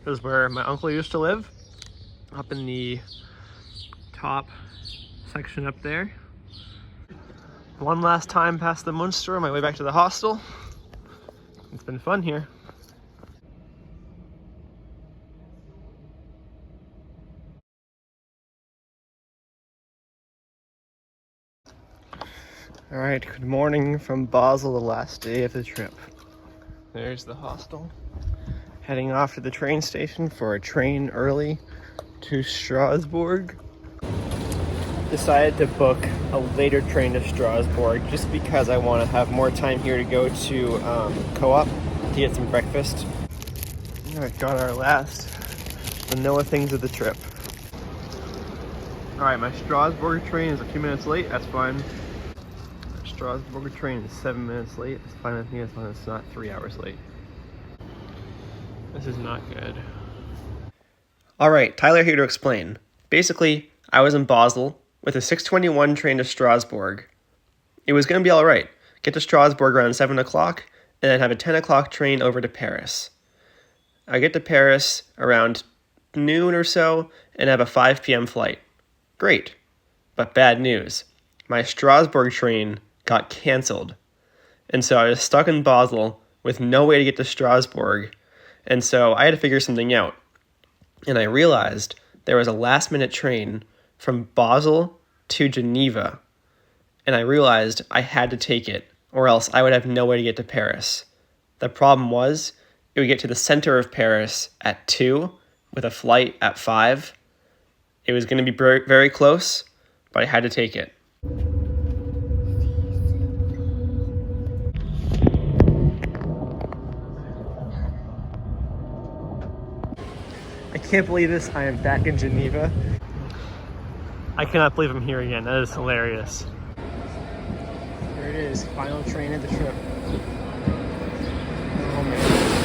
This is where my uncle used to live, up in the top section up there. One last time past the Munster on my way back to the hostel. It's been fun here. All right, good morning from Basel, the last day of the trip. There's the hostel. Heading off to the train station for a train early to Strasbourg. Decided to book a later train to Strasbourg just because I want to have more time here to go to Co-op to get some breakfast. All right, got our last vanilla things of the trip. All right, my Strasbourg train is a few minutes late. That's fine. Strasbourg train is 7 minutes late. It's fine with me as long as it's not 3 hours late. This is not good. Alright, Tyler here to explain. Basically, I was in Basel with a 6:21 train to Strasbourg. It was going to be alright. Get to Strasbourg around 7 o'clock, and then have a 10 o'clock train over to Paris. I get to Paris around noon or so, and have a 5 p.m. flight. Great. But bad news. My Strasbourg train got cancelled. And so I was stuck in Basel with no way to get to Strasbourg. And so I had to figure something out. And I realized there was a last-minute train from Basel to Geneva. And I realized I had to take it, or else I would have no way to get to Paris. The problem was, it would get to the center of Paris at 2 with a flight at 5. It was going to be very close, but I had to take it. I can't believe this. I am back in Geneva. I cannot believe I'm here again. That is hilarious. Here it is, final train of the trip. Oh man.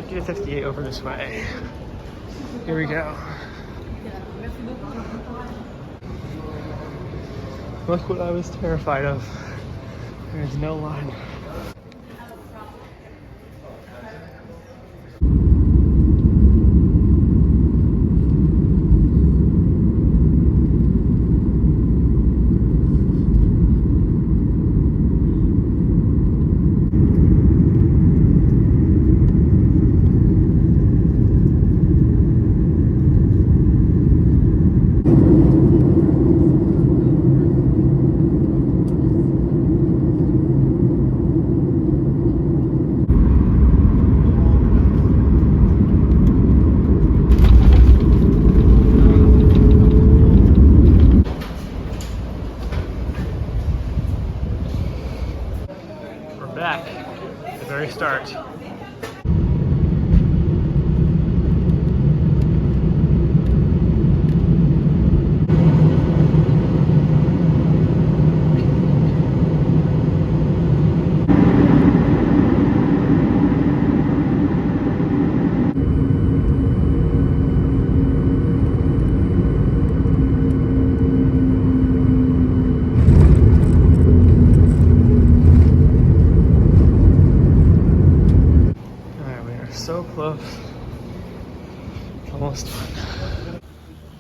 50 to 58 over this way. Here we go. Look what I was terrified of. There's no line. Back at the very start. So close. It's almost done.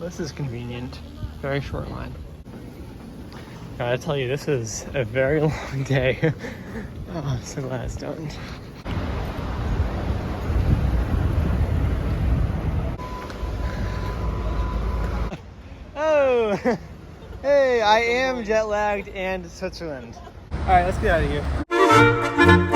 This is convenient. Very short line. Gotta tell you, this is a very long day. Oh, I'm so glad it's done. Oh! Hey, I am jet lagged and Switzerland. Alright, let's get out of here.